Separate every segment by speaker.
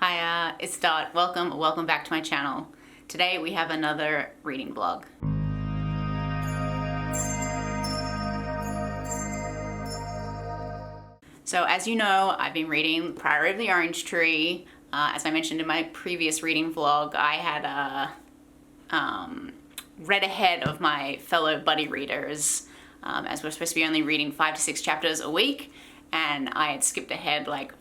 Speaker 1: Hi, it's Dot. Welcome back to my channel. Today we have another reading vlog. So as you know, I've been reading Priory of the Orange Tree. As I mentioned in my previous reading vlog, I had read ahead of my fellow buddy readers, as we're supposed to be only reading 5 to 6 chapters a week, and I had skipped ahead like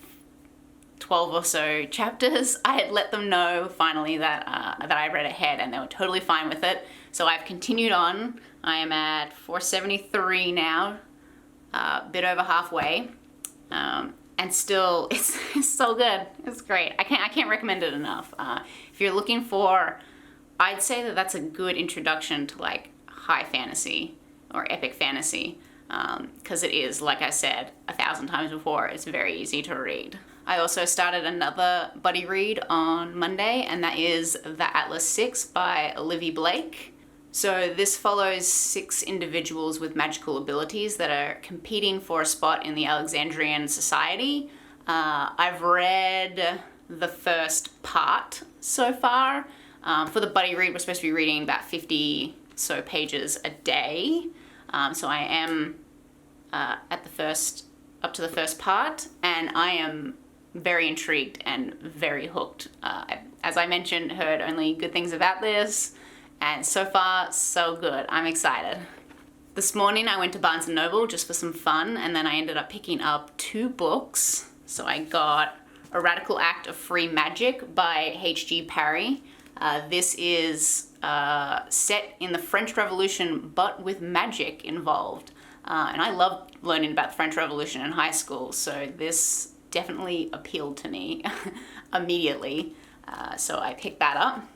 Speaker 1: 12 or so chapters. I had let them know finally that I read ahead, and they were totally fine with it. So I've continued on. I am at 473 now, a bit over halfway, and still it's so good. It's great. I can't recommend it enough. If you're looking for, I'd say that that's a good introduction to like high fantasy or epic fantasy, because it is, like I said 1,000 times before, it's very easy to read. I also started another buddy read on Monday, and that is The Atlas 6 by Olivie Blake. So this follows 6 individuals with magical abilities that are competing for a spot in the Alexandrian society. I've read the first part so far. For the buddy read, we're supposed to be reading about 50 so pages a day. So I am up to the first part, and I am very intrigued and very hooked. As I mentioned, heard only good things about this, and so far, so good. I'm excited. This morning I went to Barnes & Noble just for some fun, and then I ended up picking up 2 books. So I got A Radical Act of Free Magic by H.G. Parry. This is set in the French Revolution, but with magic involved. And I loved learning about the French Revolution in high school, so this definitely appealed to me immediately. So I picked that up.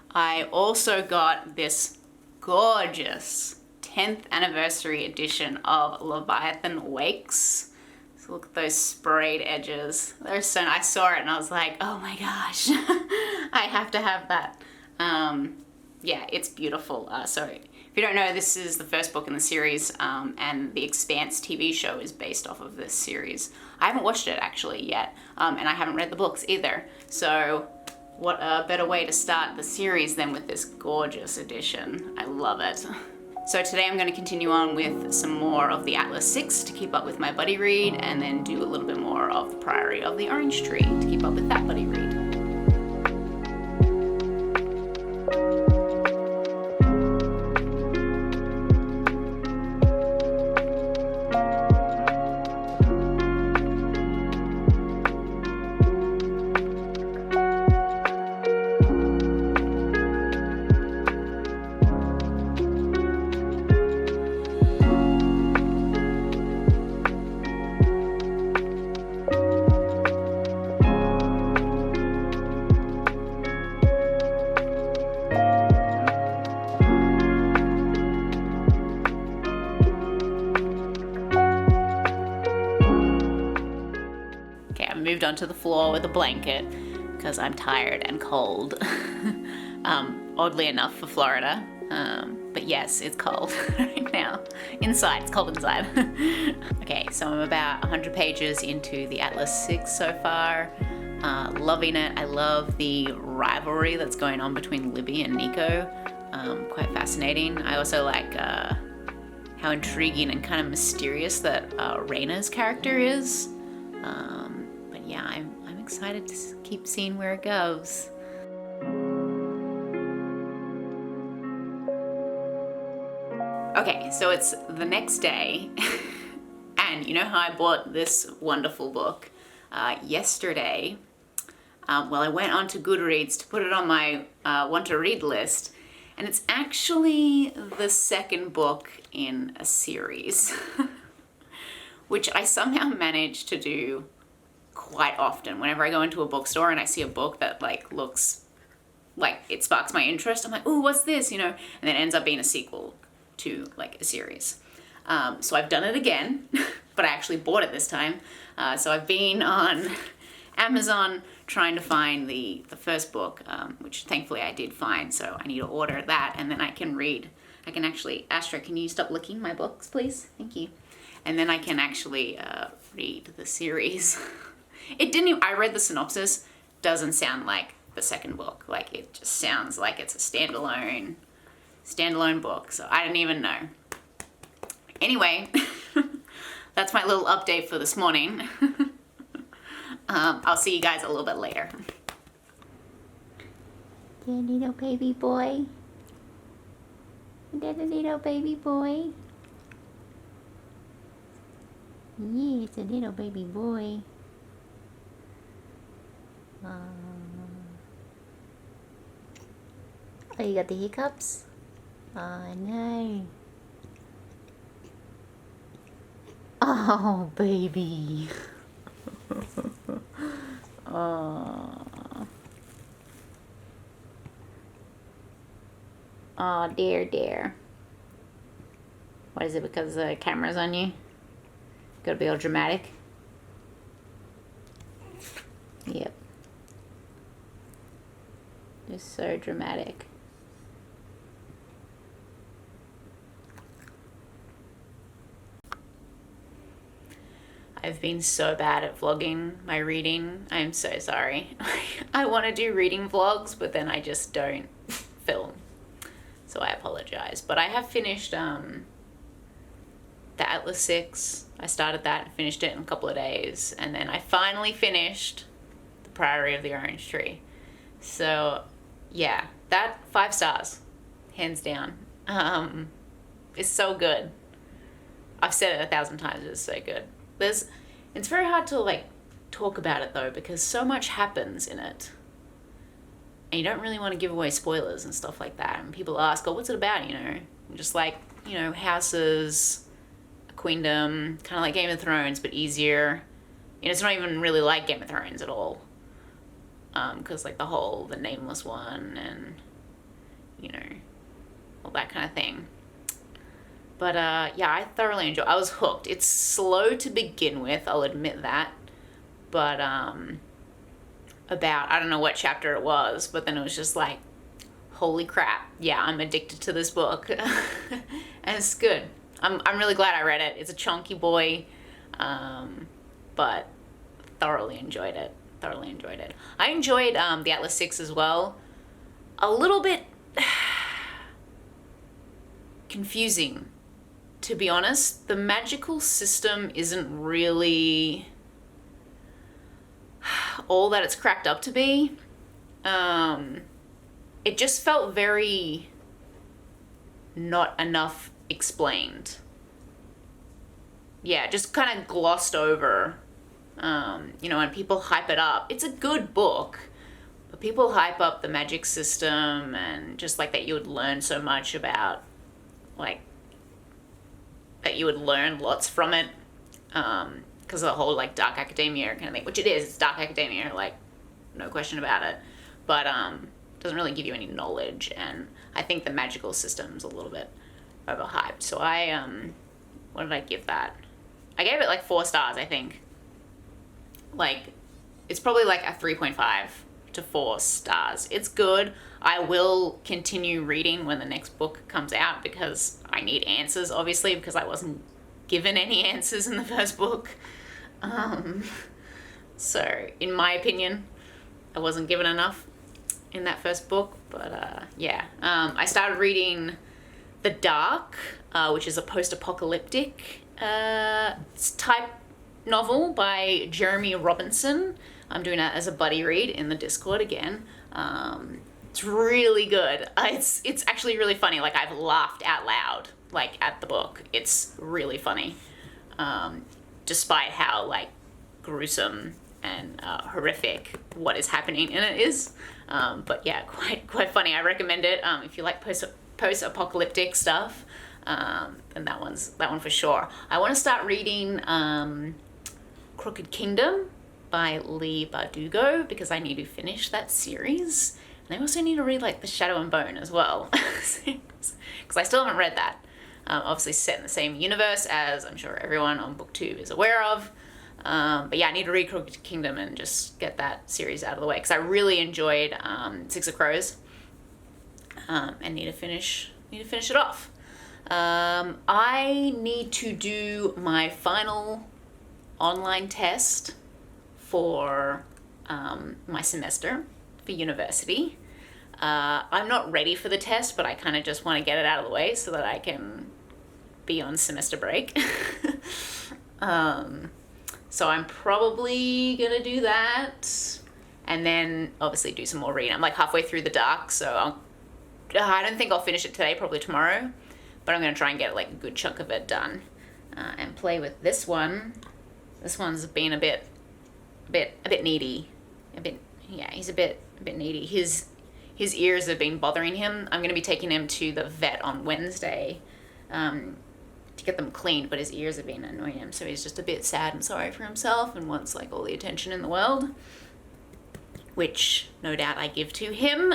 Speaker 1: I also got this gorgeous 10th anniversary edition of Leviathan Wakes. So look at those sprayed edges. They're so nice. I saw it and I was like, oh my gosh, I have to have that. Yeah, it's beautiful. So if you don't know, this is the first book in the series, and the Expanse TV show is based off of this series. I haven't watched it actually yet, and I haven't read the books either. So what a better way to start the series than with this gorgeous edition. I love it. So today I'm going to continue on with some more of the Atlas 6 to keep up with my buddy read, and then do a little bit more of the Priory of the Orange Tree to keep up with that buddy read. Moved onto the floor with a blanket because I'm tired and cold. Oddly enough for Florida, but yes, it's cold right now. Inside, it's cold inside. Okay, so I'm about 100 pages into the Atlas 6 so far. Loving it. I love the rivalry that's going on between Libby and Nico. Quite fascinating. I also like how intriguing and kind of mysterious that Raina's character is. Yeah, I'm excited to keep seeing where it goes. Okay, so it's the next day, and you know how I bought this wonderful book yesterday? Well, I went onto Goodreads to put it on my want to read list, and it's actually the second book in a series, which I somehow managed to do quite often. Whenever I go into a bookstore and I see a book that like looks like it sparks my interest, I'm like, ooh, what's this, you know? And then it ends up being a sequel to like a series. So I've done it again, but I actually bought it this time. So I've been on Amazon trying to find the first book, which thankfully I did find, so I need to order that, and then I can read. I can actually, Astra, can you stop licking my books, please? Thank you. And then I can actually read the series. It didn't even, I read the synopsis, doesn't sound like the second book. Like, it just sounds like it's a standalone book, so I didn't even know. Anyway, that's my little update for this morning. I'll see you guys a little bit later.
Speaker 2: Dear little baby boy. Dear little baby boy. Yeah, it's a little baby boy. Oh, you got the hiccups? Oh, no. Oh, baby. Oh. Oh, dear. What is it, because the camera's on you? Gotta be all dramatic. Yep. Just so dramatic.
Speaker 1: I've been so bad at vlogging my reading. I'm so sorry. I want to do reading vlogs, but then I just don't film. So I apologize. But I have finished the Atlas 6. I started that and finished it in a couple of days. And then I finally finished the Priory of the Orange Tree. So yeah, that 5 stars, hands down. It's so good. I've said it 1,000 times, it's so good. It's very hard to like talk about it though, because so much happens in it. And you don't really want to give away spoilers and stuff like that. And people ask, oh, what's it about, you know? Just like, you know, houses, a queendom, kind of like Game of Thrones, but easier. You know, it's not even really like Game of Thrones at all. Because like the nameless one and, you know, all that kind of thing. But yeah, I thoroughly enjoyed it. I was hooked. It's slow to begin with, I'll admit that. But about, I don't know what chapter it was, but then it was just like, holy crap, yeah, I'm addicted to this book. And it's good. I'm really glad I read it. It's a chunky boy, but thoroughly enjoyed it. I enjoyed the Atlas 6 as well. A little bit confusing, to be honest. The magical system isn't really all that it's cracked up to be. It just felt very not enough explained. Yeah, just kind of glossed over. You know, and people hype it up. It's a good book, but people hype up the magic system and just like that you would learn so much about, like, that you would learn lots from it, because of the whole like dark academia kind of thing, which it is. It's dark academia, like, no question about it, but doesn't really give you any knowledge. And I think the magical system's a little bit overhyped. So I what did I give that? I gave it like 4 stars, I think. Like, it's probably like a 3.5 to 4 stars. It's good. I will continue reading when the next book comes out because I need answers, obviously, because I wasn't given any answers in the first book. So, in my opinion, I wasn't given enough in that first book. But yeah, I started reading The Dark, which is a post-apocalyptic type novel by Jeremy Robinson. I'm doing that as a buddy read in the Discord again. It's really good. It's actually really funny. Like, I've laughed out loud, like, at the book. It's really funny, despite how like gruesome and horrific what is happening in it is. But yeah, quite funny. I recommend it if you like post-apocalyptic stuff. And that one for sure. I want to start reading Crooked Kingdom by Leigh Bardugo because I need to finish that series. And I also need to read like The Shadow and Bone as well, because I still haven't read that. Obviously set in the same universe as I'm sure everyone on BookTube is aware of. But yeah, I need to read Crooked Kingdom and just get that series out of the way because I really enjoyed Six of Crows, and need to finish it off. I need to do my final online test for my semester for university. I'm not ready for the test, but I kind of just want to get it out of the way so that I can be on semester break. So I'm probably gonna do that, and then obviously do some more reading. I'm like halfway through The Dark, so I don't think I'll finish it today, probably tomorrow, but I'm gonna try and get like a good chunk of it done, and play with this one. This one's been a bit needy, he's a bit needy. His ears have been bothering him. I'm gonna be taking him to the vet on Wednesday, to get them cleaned, but his ears have been annoying him, so he's just a bit sad and sorry for himself and wants like all the attention in the world, which no doubt I give to him.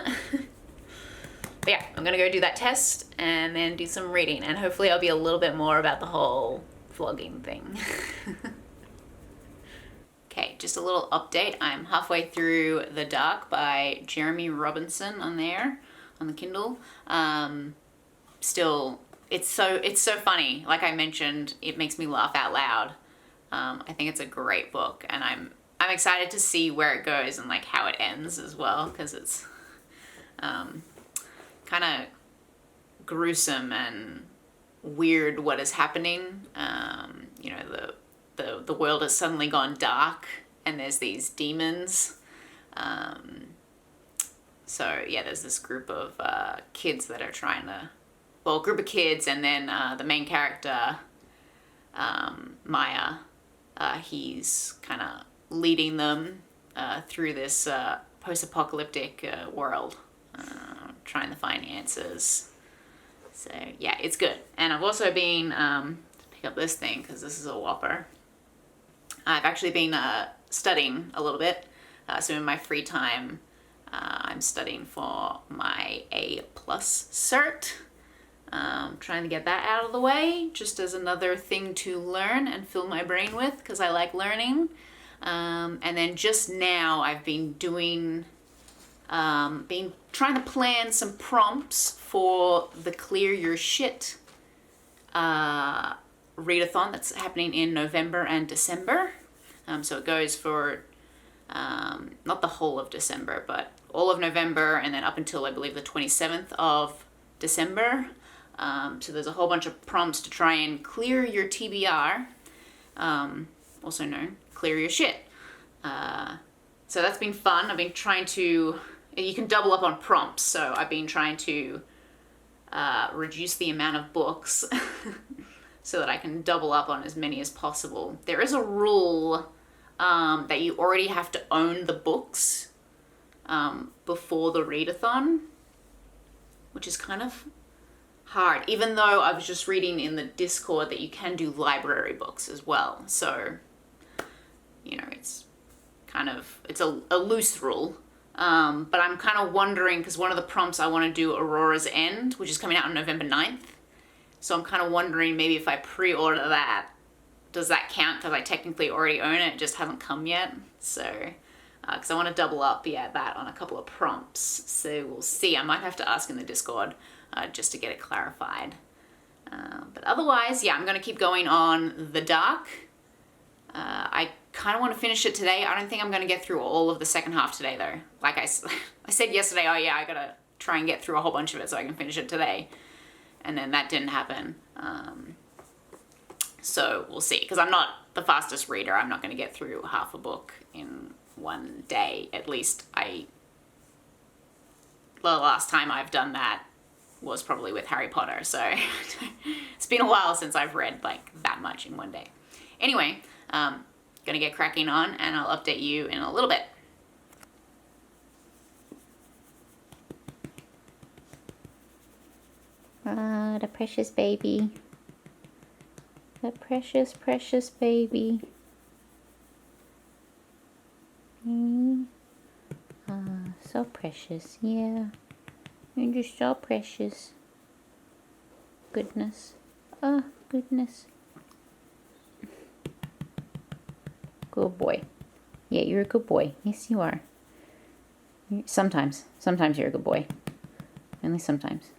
Speaker 1: But yeah, I'm gonna go do that test and then do some reading, and hopefully I'll be a little bit more about the whole vlogging thing. Okay, just a little update. I'm halfway through The Dark by Jeremy Robinson on the Kindle. Still, it's so funny. Like I mentioned, it makes me laugh out loud. I think it's a great book, and I'm excited to see where it goes and like how it ends as well, because it's kind of gruesome and weird what is happening. You know, the world has suddenly gone dark, and there's these demons. So yeah, there's this group of kids that are trying to, well, a group of kids, and then the main character, Maya, he's kind of leading them through this post-apocalyptic world, trying to find answers. So yeah, it's good. And I've also been, pick up this thing because this is a whopper. I've actually been studying a little bit. So in my free time, I'm studying for my A+ cert. Trying to get that out of the way, just as another thing to learn and fill my brain with, because I like learning. And then just now I've been doing, been trying to plan some prompts for the Clear Your Shit readathon that's happening in November and December. So it goes for not the whole of December, but all of November, and then up until I believe the 27th of December. So there's a whole bunch of prompts to try and clear your TBR, also known clear your shit. So that's been fun. I've been trying to, you can double up on prompts, so I've been trying to reduce the amount of books so that I can double up on as many as possible. There is a rule that you already have to own the books before the readathon, which is kind of hard, even though I was just reading in the Discord that you can do library books as well. So, you know, it's kind of, it's a loose rule. But I'm kind of wondering, because one of the prompts I want to do Aurora's End, which is coming out on November 9th. So I'm kind of wondering maybe if I pre-order that, does that count? Because I technically already own it, it just hasn't come yet. So, because I want to double up, that on a couple of prompts. So we'll see. I might have to ask in the Discord just to get it clarified. But otherwise, yeah, I'm going to keep going on The Dark. I kind of want to finish it today. I don't think I'm going to get through all of the second half today, though. Like I said yesterday, oh yeah, I got to try and get through a whole bunch of it so I can finish it today. And then that didn't happen. So we'll see, because I'm not the fastest reader. I'm not going to get through half a book in one day. At least the last time I've done that was probably with Harry Potter. So it's been a while since I've read like that much in one day. Anyway, gonna get cracking on, and I'll update you in a little bit.
Speaker 2: Ah, the precious baby. The precious, precious baby. Ah, so precious, yeah. You're just so precious. Goodness. Oh, goodness. Good boy. Yeah, you're a good boy. Yes, you are. Sometimes you're a good boy. Only sometimes.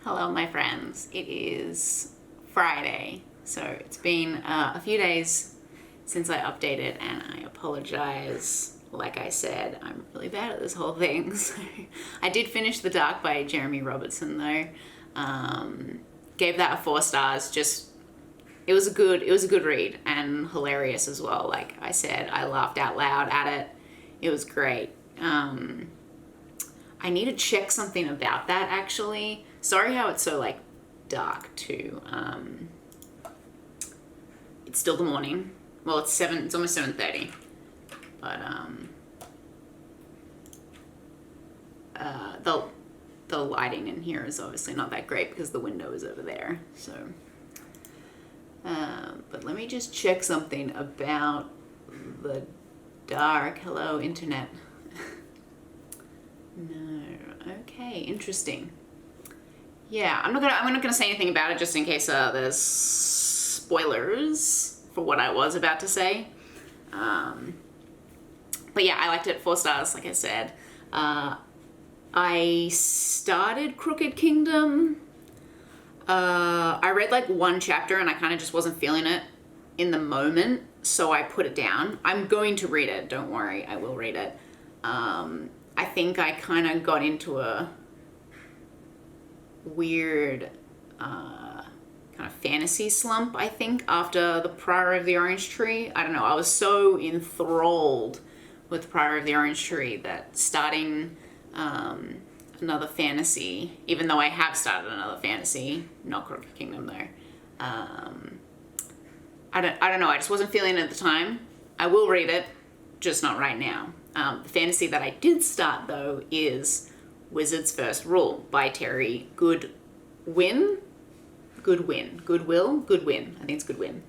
Speaker 1: Hello, my friends. It is Friday, so it's been a few days since I updated, and I apologize. Like I said, I'm really bad at this whole thing. So I did finish The Dark by Jeremy Robertson, though. Gave that 4 stars. Just it was a good read and hilarious as well. Like I said, I laughed out loud at it. It was great. I need to check something about that, actually. Sorry how it's so, like, dark, too. It's still the morning. Well, it's almost 7:30. But, the lighting in here is obviously not that great because the window is over there, so. But let me just check something about The Dark. Hello, internet. No. Okay, interesting. Yeah, I'm not gonna say anything about it just in case there's spoilers for what I was about to say. But yeah, I liked it. 4 stars, like I said. I started Crooked Kingdom. I read like 1 chapter and I kind of just wasn't feeling it in the moment, so I put it down. I'm going to read it. Don't worry, I will read it. I think I kind of got into a weird kind of fantasy slump, I think, after the Priory of the Orange Tree. I don't know, I was so enthralled with the Priory of the Orange Tree that starting another fantasy, even though I have started another fantasy, not Crooked Kingdom though, I don't know, I just wasn't feeling it at the time. I will read it, just not right now. The fantasy that I did start, though, is Wizard's First Rule by Terry Goodwin. Goodwin. I think it's Goodwin.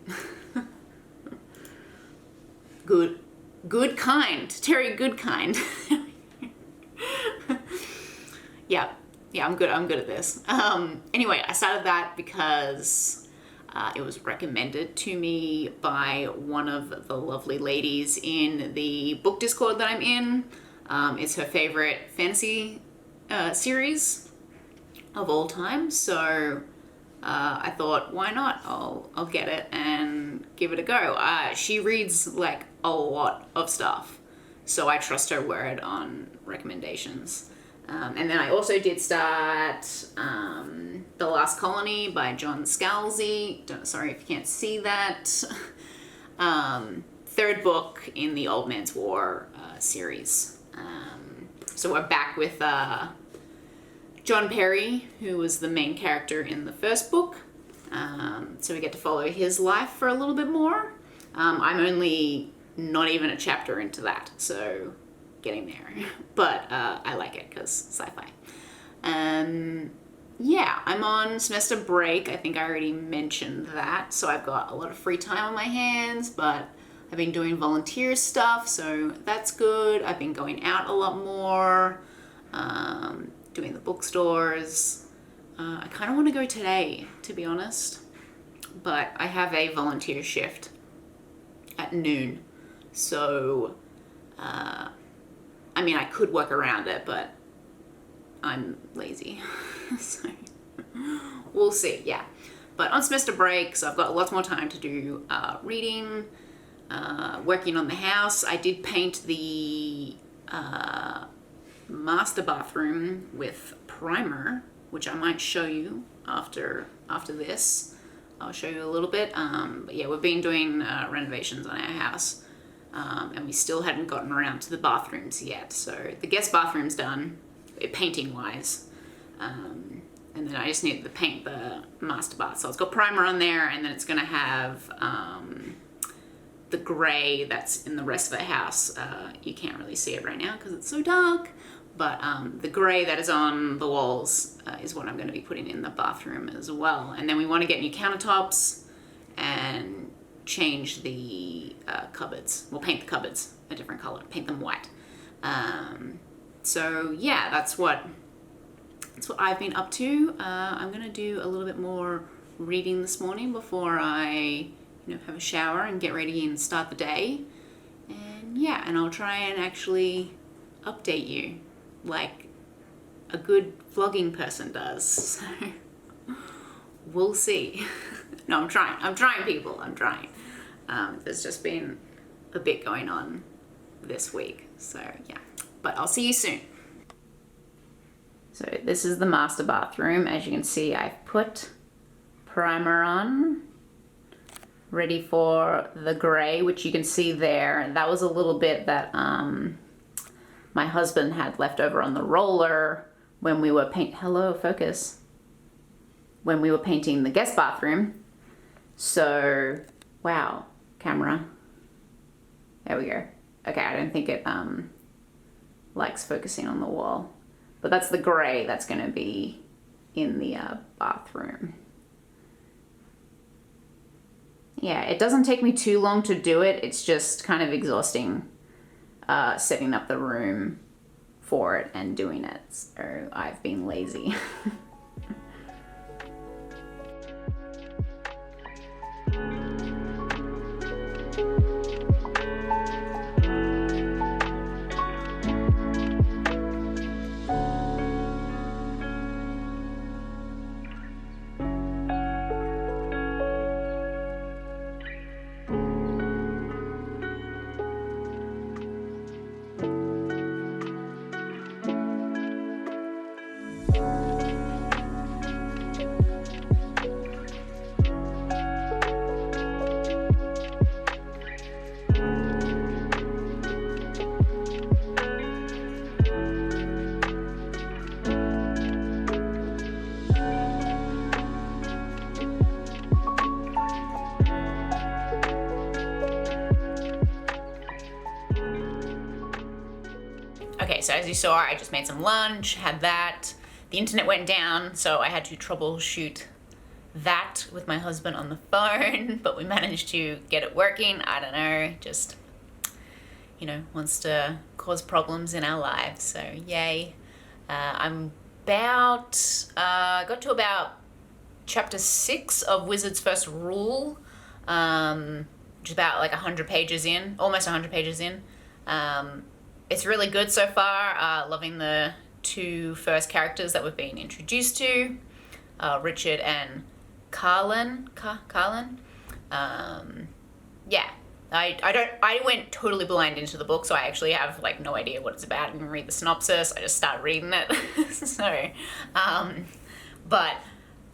Speaker 1: Goodkind. Terry Goodkind. Yeah, I'm good at this. Anyway, I started that because it was recommended to me by one of the lovely ladies in the book Discord that I'm in. It's her favorite fantasy series of all time, so I thought, why not? I'll get it and give it a go. She reads like a lot of stuff, so I trust her word on recommendations. And then I also did start The Last Colony by John Scalzi. Sorry if you can't see that. 3rd book in the Old Man's War series. So we're back with John Perry, who was the main character in the 1st book. So we get to follow his life for a little bit more. I'm only not even a chapter into that, so getting there. But I like it because sci-fi. Yeah, I'm on semester break. I think I already mentioned that. So I've got a lot of free time on my hands, but I've been doing volunteer stuff, so that's good. I've been going out a lot more, doing the bookstores. I kind of want to go today, to be honest, but I have a volunteer shift at noon. So, I mean, I could work around it, but I'm lazy. So we'll see, yeah. But on semester break, so I've got lots more time to do reading, working on the house. I did paint the master bathroom with primer, which I might show you after this. I'll show you a little bit. But yeah, we've been doing renovations on our house, and we still hadn't gotten around to the bathrooms yet. So the guest bathroom's done, painting wise. And then I just need to paint the master bath. So it's got primer on there, and then it's gonna have the gray that's in the rest of the house. You can't really see it right now because it's so dark, but the gray that is on the walls is what I'm gonna be putting in the bathroom as well. And then we wanna get new countertops and change the cupboards. We'll paint the cupboards a different color, paint them white. So yeah, that's what I've been up to. I'm gonna do a little bit more reading this morning before I, have a shower and get ready and start the day. And yeah, and I'll try and actually update you like a good vlogging person does. So we'll see. No, I'm trying, people, I'm trying. There's just been a bit going on this week, so yeah, but I'll see you soon. So this is the master bathroom. As you can see, I've put primer on, ready for the gray, which you can see there. And that was a little bit that my husband had left over on the roller when we were when we were painting the guest bathroom. So, wow, camera. There we go. Okay, I don't think it likes focusing on the wall. But that's the gray that's going to be in the bathroom. Yeah, it doesn't take me too long to do it. It's just kind of exhausting setting up the room for it and doing it. So I've been lazy. Okay, so as you saw, I just made some lunch, had that. The internet went down, so I had to troubleshoot that with my husband on the phone, but we managed to get it working. I don't know, just, you know, wants to cause problems in our lives, so yay. I'm got to about chapter 6 of Wizard's First Rule, which is about like 100 pages in, almost 100 pages in. It's really good so far. Loving the two first characters that we've been introduced to, Richard and Carlin. Yeah, I went totally blind into the book, so I actually have like no idea what it's about. I didn't read the synopsis. I just started reading it. So, but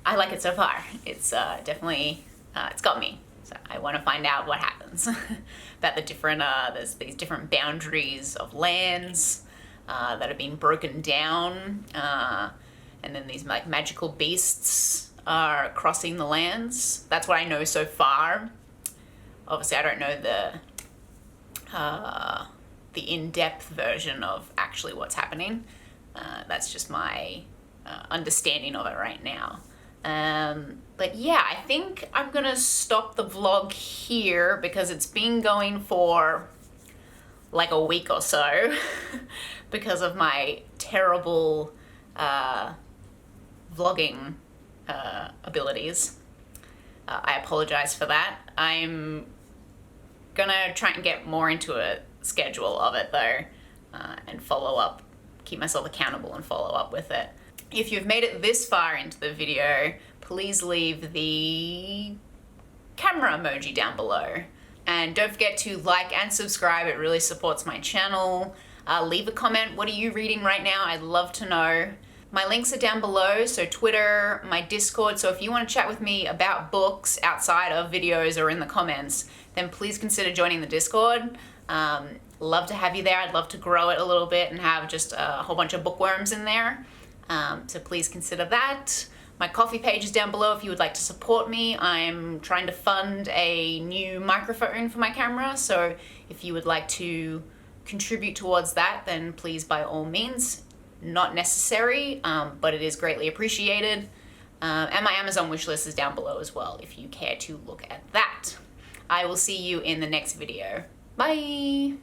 Speaker 1: I like it so far. It's definitely it's got me. So I want to find out what happens about the different, there's these different boundaries of lands that have been broken down, and then these like magical beasts are crossing the lands. That's what I know so far. Obviously, I don't know the in-depth version of actually what's happening. That's just my understanding of it right now. But yeah, I think I'm gonna stop the vlog here because it's been going for like a week or so because of my terrible vlogging abilities. I apologize for that. I'm gonna try and get more into a schedule of it though, and follow up, keep myself accountable and follow up with it. If you've made it this far into the video, please leave the camera emoji down below. And don't forget to like and subscribe, it really supports my channel. Leave a comment, what are you reading right now? I'd love to know. My links are down below, so Twitter, my Discord, so if you want to chat with me about books outside of videos or in the comments, then please consider joining the Discord. Love to have you there, I'd love to grow it a little bit and have just a whole bunch of bookworms in there. So please consider that. My Ko-fi page is down below if you would like to support me. I'm trying to fund a new microphone for my camera, so if you would like to contribute towards that, then please by all means. Not necessary, but it is greatly appreciated. And my Amazon wishlist is down below as well if you care to look at that. I will see you in the next video. Bye!